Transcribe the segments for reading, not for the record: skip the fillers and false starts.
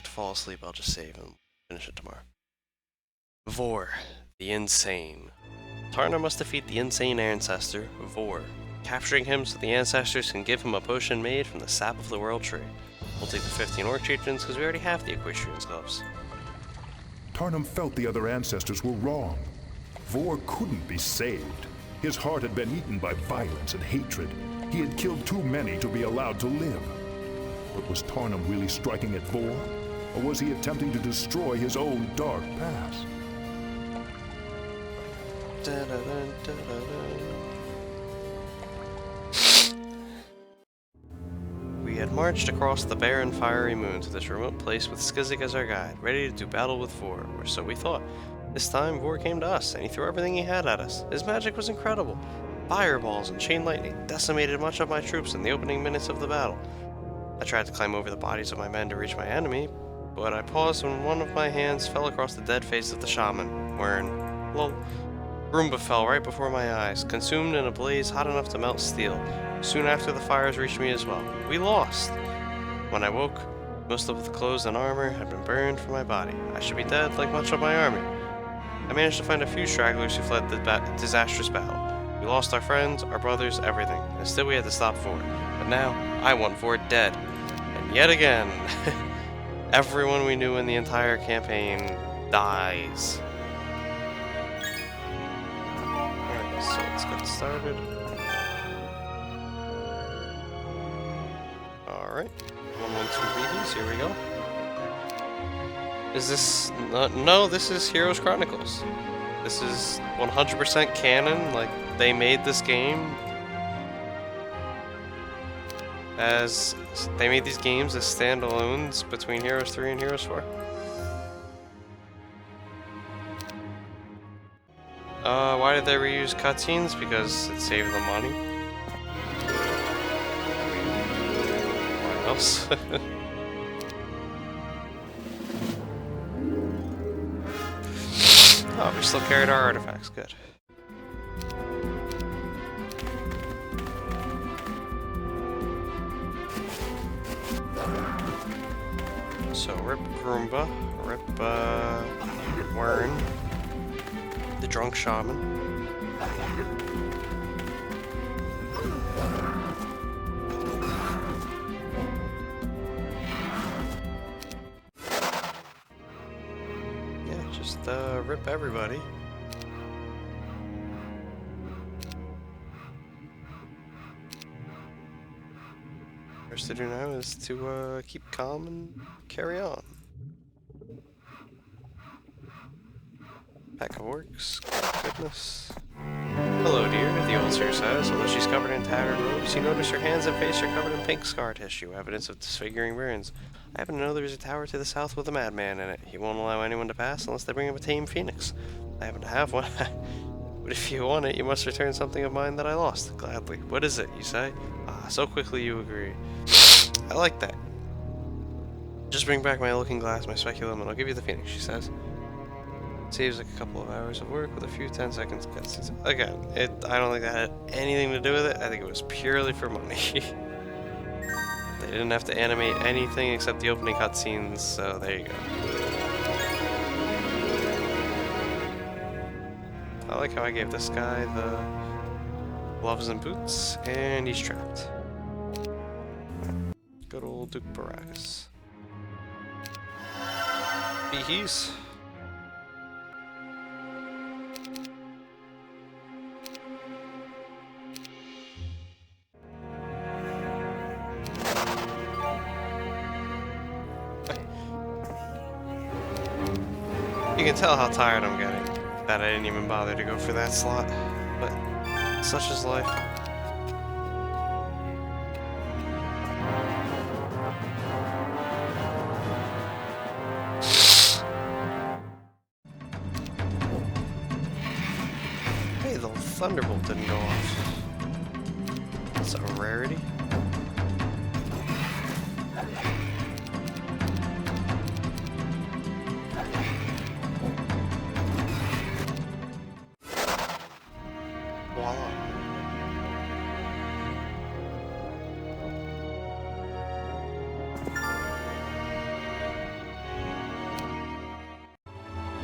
start to fall asleep, I'll just save and finish it tomorrow. Vorr, the Insane. Tarna must defeat the insane ancestor, Vorr, capturing him so the ancestors can give him a potion made from the sap of the world tree. We'll take the 15 orc chieftains because we already have the equestrian's gloves. Tarnum felt the other ancestors were wrong. Vorr couldn't be saved. His heart had been eaten by violence and hatred. He had killed too many to be allowed to live. But was Tarnum really striking at Vorr? Or was he attempting to destroy his own dark past? We had marched across the barren, fiery moon to this remote place with Skizik as our guide, ready to do battle with Vorr, or so we thought. This time, Vorr came to us, and he threw everything he had at us. His magic was incredible. Fireballs and chain lightning decimated much of my troops in the opening minutes of the battle. I tried to climb over the bodies of my men to reach my enemy, but I paused when one of my hands fell across the dead face of the shaman, wherein, lol, Roomba fell right before my eyes, consumed in a blaze hot enough to melt steel. Soon after, the fires reached me as well. We lost! When I woke, most of the clothes and armor had been burned from my body. I should be dead like much of my army. I managed to find a few stragglers who fled the disastrous battle. We lost our friends, our brothers, everything, and still we had to stop Vorr. But now, I want Vorr dead. And yet again, everyone we knew in the entire campaign dies. Alright, so let's get started. Alright, 112 BDs, here we go. Is this... no, this is Heroes Chronicles. This is 100% canon, like, they made this game as... they made these games as standalones between Heroes 3 and Heroes 4. Why did they reuse cutscenes? Because it saved them money. What else? Oh, we still carried our artifacts, good. So, rip Roomba, rip, Wern, the drunk shaman. Yeah, just, rip everybody. First to do now is to, keep calm and carry on. Pack of orcs, goodness. Hello, dear, the old seer says. Although she's covered in tattered robes, you notice her hands and face are covered in pink scar tissue, evidence of disfiguring burns. I happen to know there's a tower to the south with a madman in it. He won't allow anyone to pass unless they bring him a tame phoenix. I happen to have one. But if you want it, you must return something of mine that I lost. Gladly. What is it, you say? Ah, so quickly you agree. I like that. Just bring back my looking glass, my speculum, and I'll give you the phoenix, she says. It saves like a couple of hours of work with a few 10 seconds cutscenes. Again, I don't think that had anything to do with it. I think it was purely for money. They didn't have to animate anything except the opening cutscenes, so there you go. I like how I gave this guy the gloves and boots, and he's trapped. Good old Duke Baracus. Behees. You can tell how tired I'm getting, that I didn't even bother to go for that slot, but such is life. Hey, the Thunderbolt didn't go off. That's a rarity. Voila.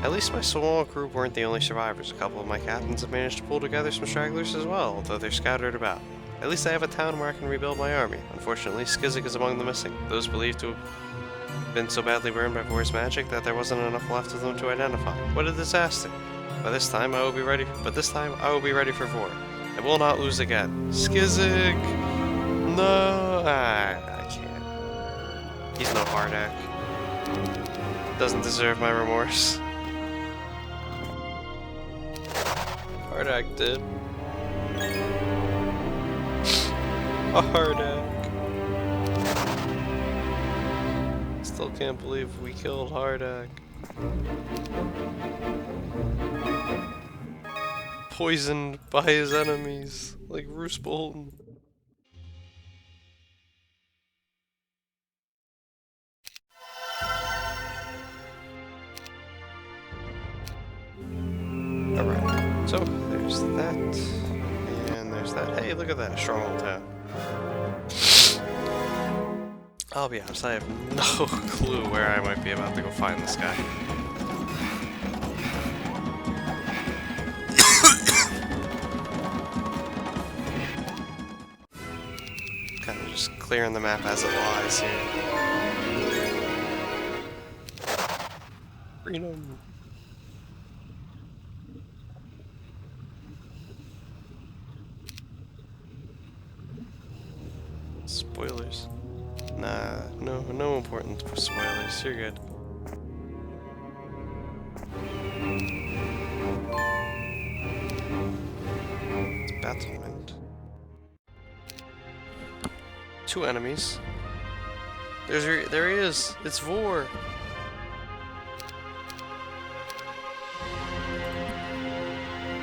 At least my small group weren't the only survivors. A couple of my captains have managed to pull together some stragglers as well, although they're scattered about. At least I have a town where I can rebuild my army. Unfortunately, Skizik is among the missing, those believed to have been so badly burned by Vorr's magic that there wasn't enough left of them to identify. What a disaster! But this time I will be ready for Vorr. I will not lose again. Skizik! No! I can't. He's no Hardak. Doesn't deserve my remorse. Hardak did. A Hardak. Still can't believe we killed Hardak. Poisoned by his enemies, like Roose Bolton. Alright, so there's that, and there's that. Hey, look at that, stronghold town. I'll be honest, I have no clue where I might be about to go find this guy. Kind of just clearing the map as it lies here. Freedom. Spoilers. Nah, no important spoilers. You're good. It's battlement. 2 enemies. There he is. It's Vorr.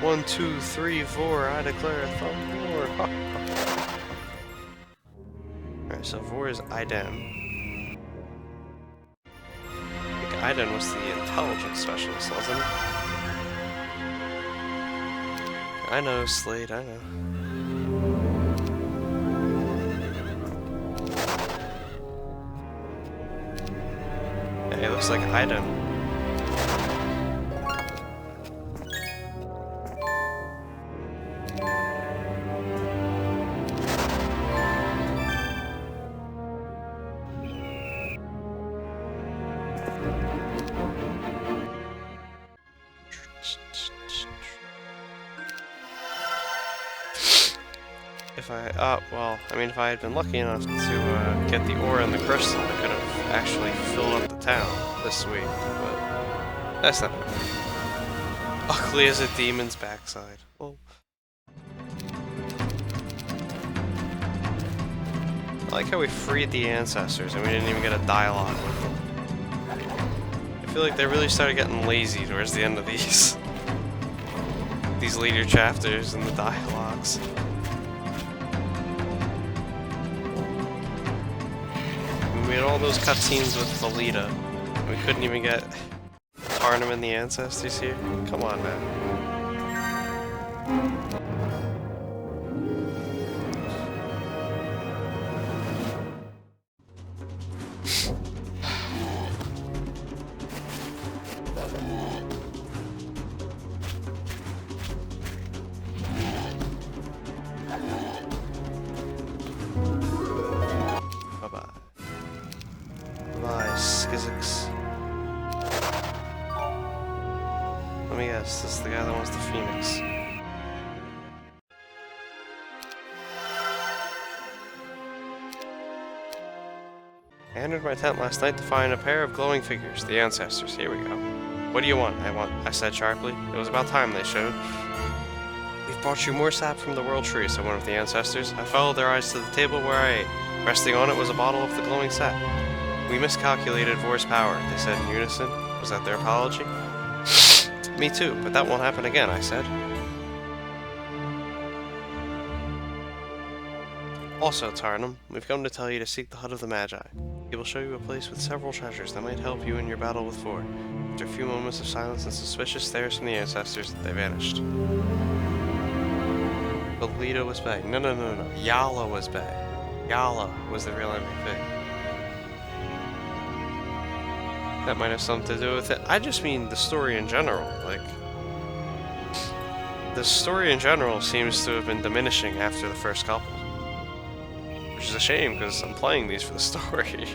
One, two, three, Vorr. I declare a thumb Vorr. Alright, so Vorr is Iden. I think Iden was the intelligence specialist, wasn't he? I know, Slade, I know. Hey, it looks like Iden. If I had been lucky enough to get the ore and the crystal, I could have actually filled up the town this week, but that's not ugly as a demon's backside. Well, I like how we freed the ancestors and we didn't even get a dialogue with them. I feel like they really started getting lazy towards the end of these later chapters and the dialogues. We had all those cutscenes with Valita. We couldn't even get Tarnum and the ancestors here. Come on, man. Let me guess, this is the guy that wants the Phoenix. I entered my tent last night to find a pair of glowing figures, the ancestors. Here we go. What do you want? I said sharply. It was about time they showed. We've brought you more sap from the world tree, said one of the ancestors. I followed their eyes to the table where I ate. Resting on it was a bottle of the glowing sap. We miscalculated Vorr's power, they said in unison. Was that their apology? Me too, but that won't happen again, I said. Also, Tarnum, we've come to tell you to seek the hut of the Magi. He will show you a place with several treasures that might help you in your battle with Vorr. After a few moments of silence and suspicious stares from the ancestors, they vanished. Belita was back. No. Yala was back. Yala was the real MVP. That might have something to do with it. I just mean the story in general. Like, the story in general seems to have been diminishing after the first couple. Which is a shame, because I'm playing these for the story.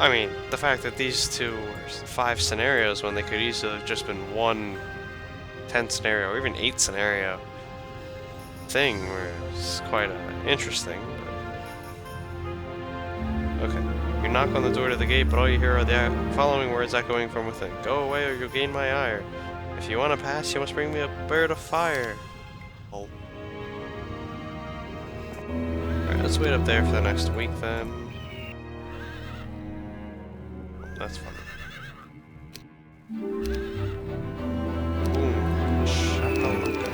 I mean, the fact that these two were 5 scenarios when they could easily have just been one 10 scenario or even 8 scenario thing was quite interesting. But... Okay, you knock on the door to the gate, but all you hear are the following words echoing from within. Go away or you'll gain my ire. If you want to pass, you must bring me a bird of fire. Oh. Alright, let's wait up there for the next week then. That's funny. Boom. Shakalaka.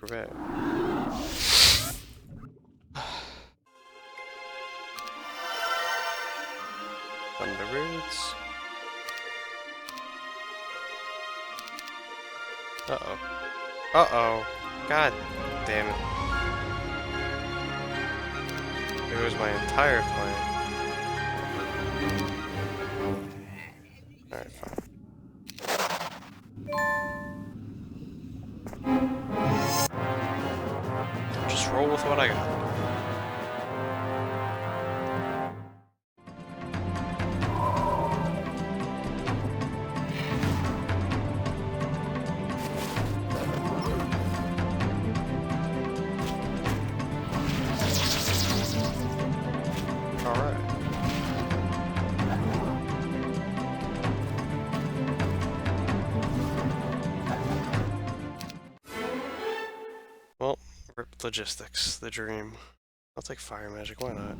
We're back. Thunderbirds. Uh-oh. Uh-oh. God damn it. There goes my entire plan. Alright, fine. Just roll with what I got. Well, rip logistics, the dream. I'll take fire magic, why not?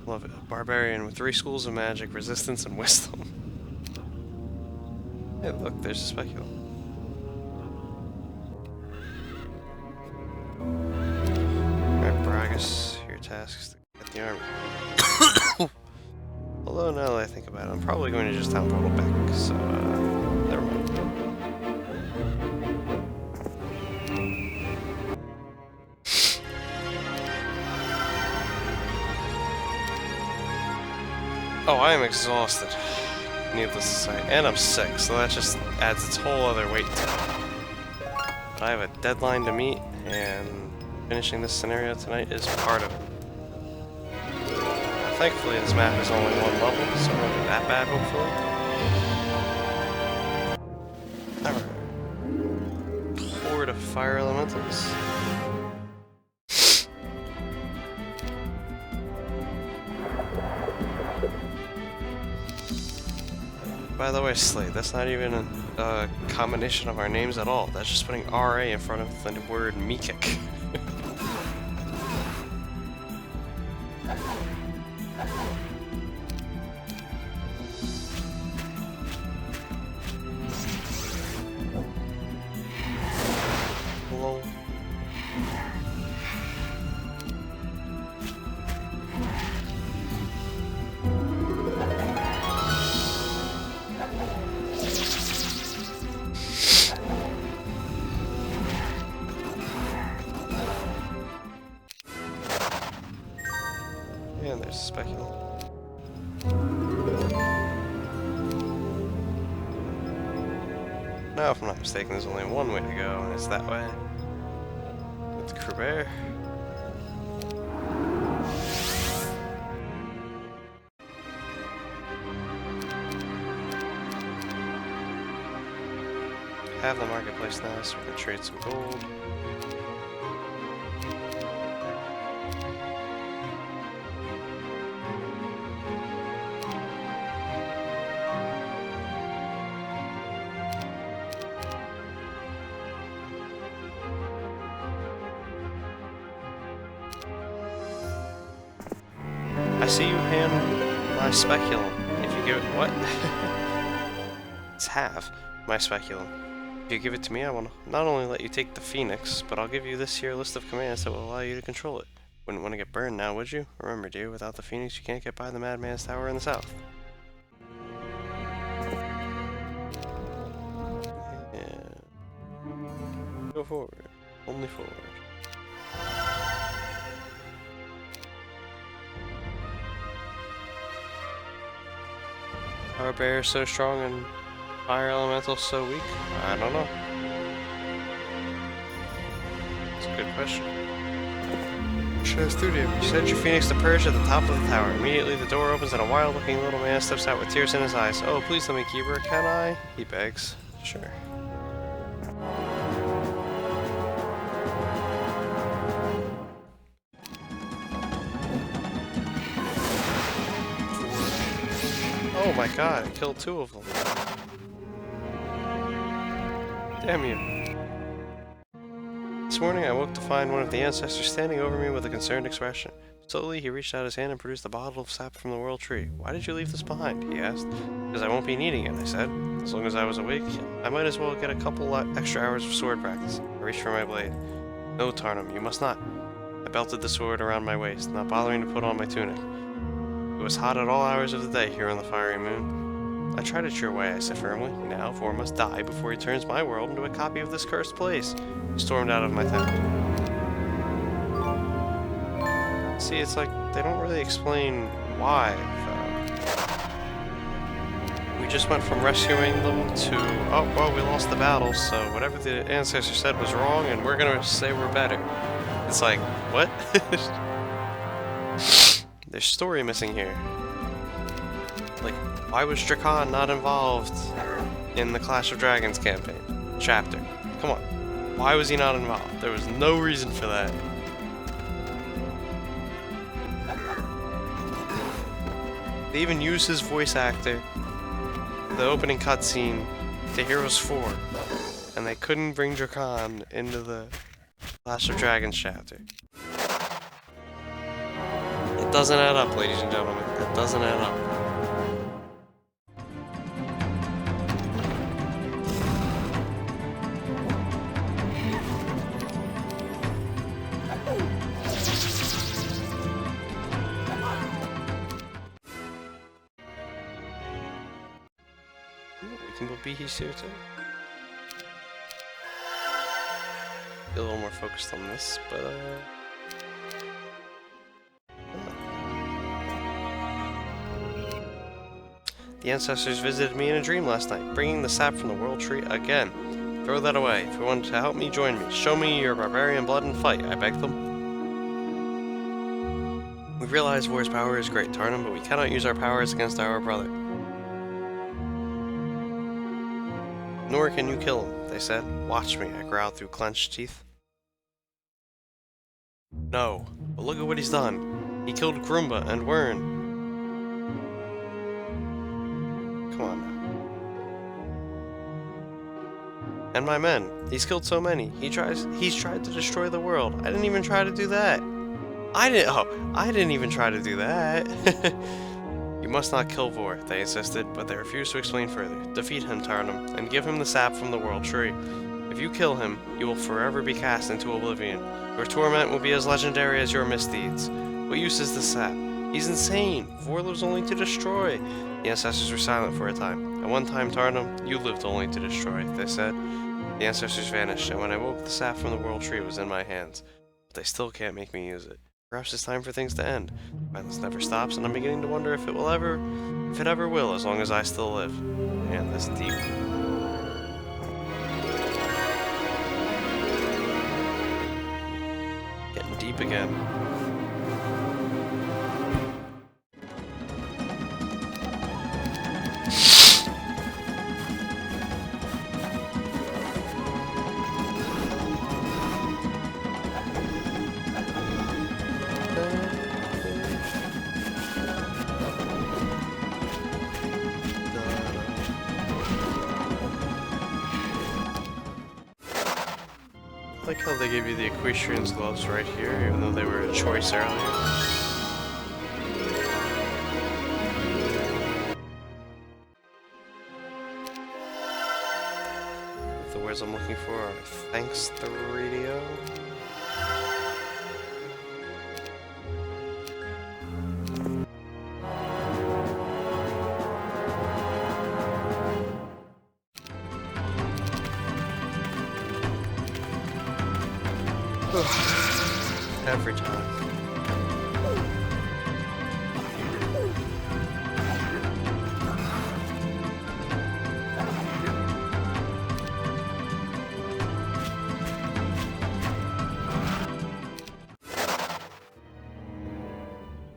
Love it. A barbarian with 3 schools of magic, resistance, and wisdom. Hey, look, there's a speculum. Alright, Bragus, your task is to get the army. Although, now that I think about it, I'm probably going to just town portal back, so, never mind. Oh, I am exhausted, needless to say, and I'm sick, so that just adds its whole other weight to it. But I have a deadline to meet, and finishing this scenario tonight is part of it. Thankfully, this map is only 1 level, so it won't be that bad, hopefully. Alright. Horde of fire elementals. By the way, Slade, that's not even a combination of our names at all. That's just putting RA in front of the word Meekick. Lol. And there's a speculum. Now, if I'm not mistaken, there's only one way to go, and it's that way. With the Krubber. Have the marketplace now, so we can trade some gold. I see you hand my speculum. If you give it... What? It's half my speculum. If you give it to me, I will not only let you take the Phoenix, but I'll give you this here list of commands that will allow you to control it. Wouldn't want to get burned now, would you? Remember, dear, without the Phoenix, you can't get by the Madman's Tower in the south. Yeah. Go forward. Only forward. Power barrier so strong and fire elemental so weak? I don't know. It's a good question. Show studio. You set your Phoenix to perch at the top of the tower. Immediately the door opens and a wild-looking little man steps out with tears in his eyes. Oh, please let me keep her, can I? He begs. Sure. Oh my god, I killed 2 of them. Damn you. This morning I woke to find one of the ancestors standing over me with a concerned expression. Slowly he reached out his hand and produced a bottle of sap from the world tree. Why did you leave this behind? He asked. Because I won't be needing it, I said. As long as I was awake, I might as well get a couple extra hours of sword practice. I reached for my blade. No, Tarnum, you must not. I belted the sword around my waist, not bothering to put on my tunic. It was hot at all hours of the day here on the fiery moon. I tried it your way, I said firmly. Now, Vorr must die before he turns my world into a copy of this cursed place. I stormed out of my tent. See, it's like, they don't really explain why, though. We just went from rescuing them to, oh, well, we lost the battle, so whatever the ancestor said was wrong, and we're gonna say we're better. It's like, what? There's story missing here. Like, why was Drakon not involved in the Clash of Dragons campaign? Chapter. Come on. Why was he not involved? There was no reason for that. They even used his voice actor for the opening cutscene to Heroes 4. And they couldn't bring Drakon into the Clash of Dragons chapter. It doesn't add up, ladies and gentlemen. It doesn't add up. We can put bees here too. Be a little more focused on this, but the ancestors visited me in a dream last night, bringing the sap from the world tree again. Throw that away. If you want to help me, join me. Show me your barbarian blood and fight, I begged them. We realize Vorr's power is great, Tarnum, but we cannot use our powers against our brother. Nor can you kill him, they said. Watch me, I growled through clenched teeth. No, but look at what he's done. He killed Grumba and Wern. Come on now. And my men. He's killed so many. He's tried to destroy the world. I didn't even try to do that. I didn't even try to do that. You must not kill Vorr, they insisted, but they refused to explain further. Defeat him, Tarnum, and give him the sap from the world tree. If you kill him, you will forever be cast into oblivion. Your torment will be as legendary as your misdeeds. What use is the sap? He's insane. Vorr lives only to destroy. The ancestors were silent for a time. At one time, Tarnum, you lived only to destroy, they said. The ancestors vanished, and when I woke, the sap from the world tree was in my hands. But they still can't make me use it. Perhaps it's time for things to end. Violence never stops, and I'm beginning to wonder if it ever will, as long as I still live. Man, that's deep. Getting deep again. I like how they give you the equestrian's gloves right here, even though they were a choice earlier. The words I'm looking for are thanks the radio. Every time.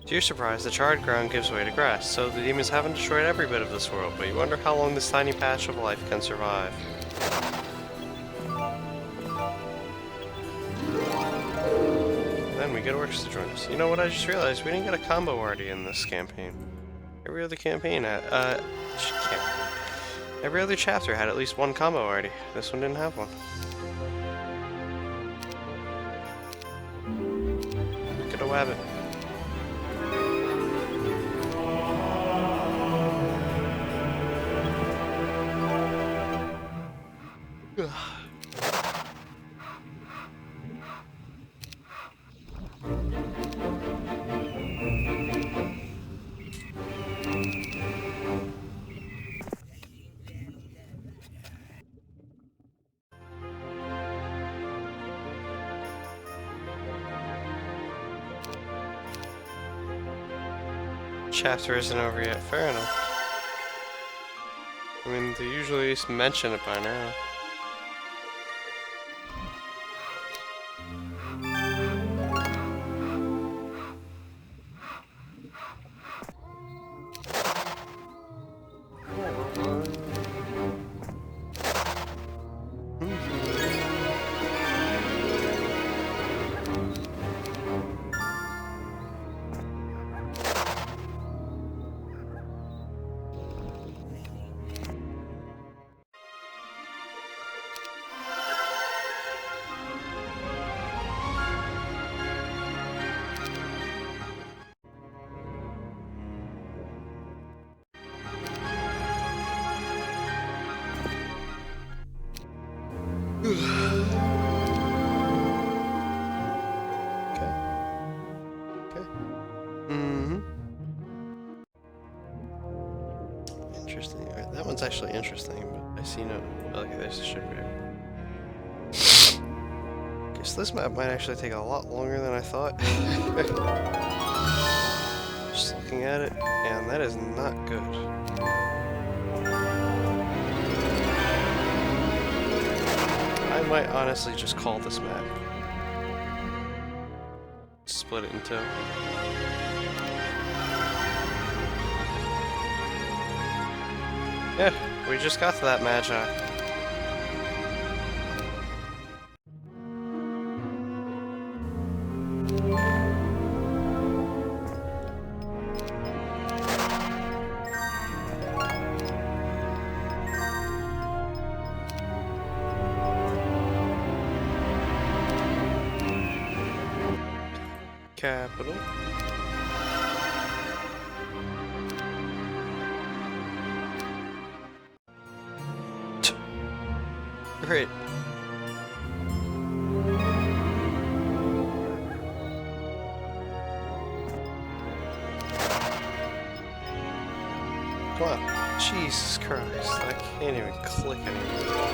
To your surprise, the charred ground gives way to grass, so the demons haven't destroyed every bit of this world, but you wonder how long this tiny patch of life can survive. Then we get orcs to join us. You know what, I just realized we didn't get a combo already in this campaign. Every other campaign every other chapter had at least one combo already. This one didn't have one. Get a wabbit. Chapter isn't over yet. Fair enough. I mean, they usually at least mention it by now. Interesting. Alright, that one's actually interesting, but I see no... Okay, there's the shipwreck. Guess this map might actually take a lot longer than I thought. Just looking at it, and that is not good. I might honestly just call this map. Split it in two. Yeah, we just got to that magi. Capital. Great. Come on. Jesus Christ. I can't even click anymore.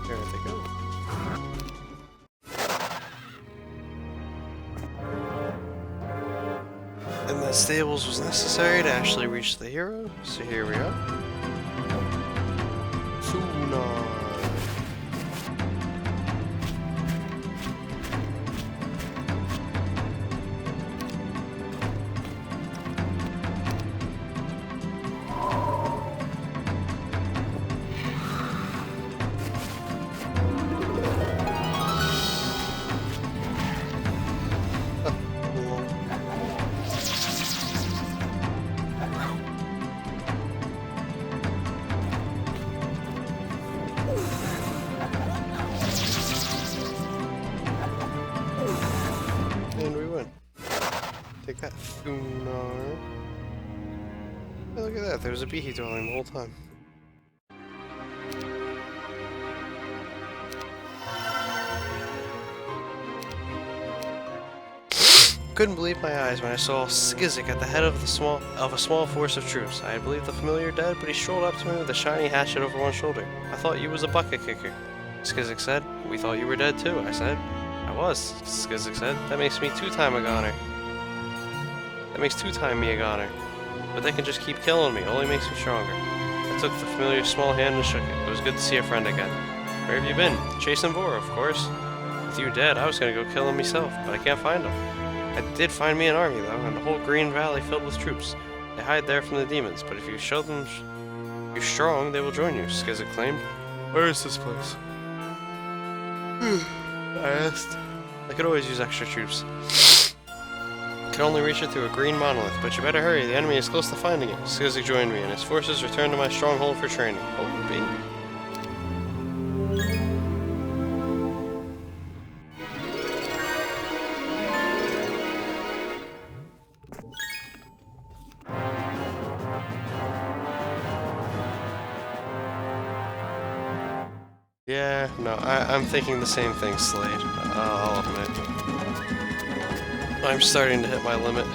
There they go. And that stables was necessary to actually reach the hero, so here we are. Funar. And we win. Take that, Thunar. Hey, look at that. There was a beehee dwelling the whole time. Couldn't believe my eyes when I saw Skizik at the head of a small force of troops. I had believed the familiar dead, but he strolled up to me with a shiny hatchet over one shoulder. I thought you was a bucket kicker. Skizik said. We thought you were dead too, I said. I was, Skizik said. That makes me two-time a goner. That makes two-time me a goner. But they can just keep killing me, only makes me stronger. I took the familiar small hand and shook it. It was good to see a friend again. Where have you been? Chasing Vorr, of course. With you dead, I was gonna go kill him myself, but I can't find him. I did find me an army, though, and the whole Green Valley filled with troops. They hide there from the demons, but if you show them you're strong, they will join you, Skizik claimed. Where is this place? I asked. I could always use extra troops. Can only reach it through a green monolith, but you better hurry, the enemy is close to finding it. Skizik joined me, and his forces returned to my stronghold for training. Hope will be. Yeah, no, I'm thinking the same thing, Slade. I'll admit. I'm starting to hit my limit.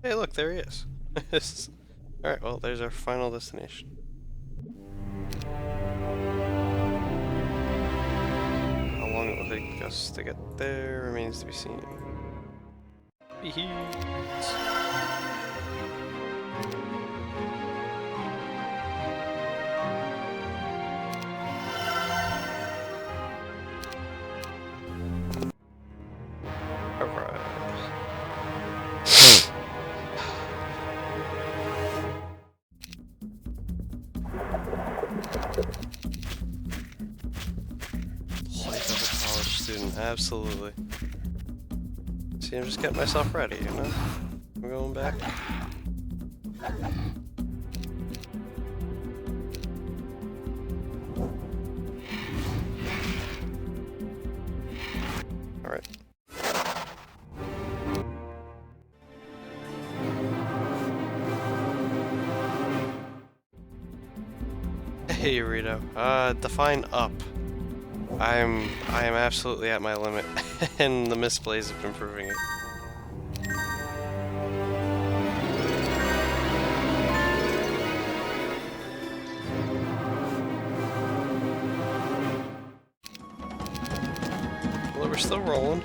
Hey, look, there he is. Alright, well, there's our final destination. How long it will take us to get there remains to be seen. Alright. Life of a college student, absolutely. See, I'm just getting myself ready, you know? I'm going back. Alright. Hey, Rito. Define up. I am absolutely at my limit, and the misplays have been proving it. Well, we're still rolling.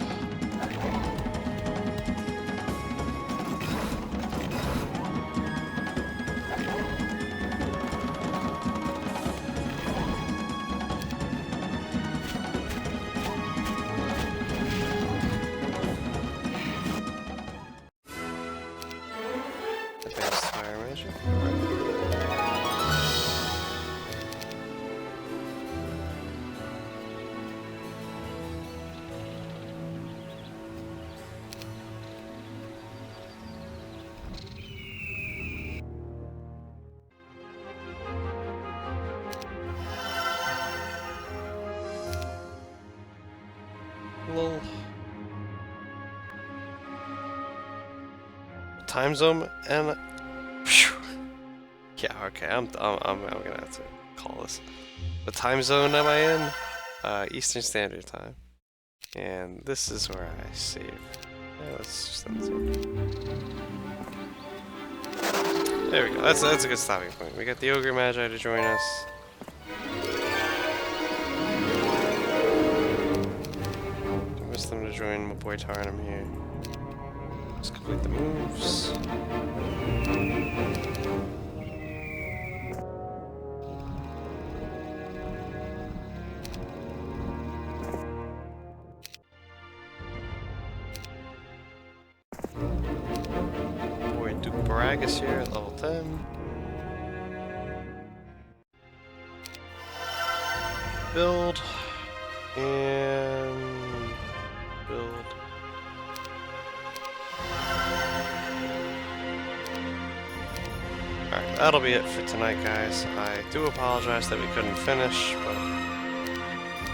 Advanced fire measure. Lol. Time zone and phew. Yeah, okay, I'm gonna have to call this. What time zone am I in? Eastern Standard Time. And this is where I save. Yeah, let's just end it. There we go. That's a good stopping point. We got the Ogre Magi to join us. Convince them to join my boy Tarnum here. Let's complete the moves. Paragus here at level 10. Build. And... build. Alright, that'll be it for tonight, guys. I do apologize that we couldn't finish, but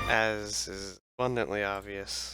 as is abundantly obvious,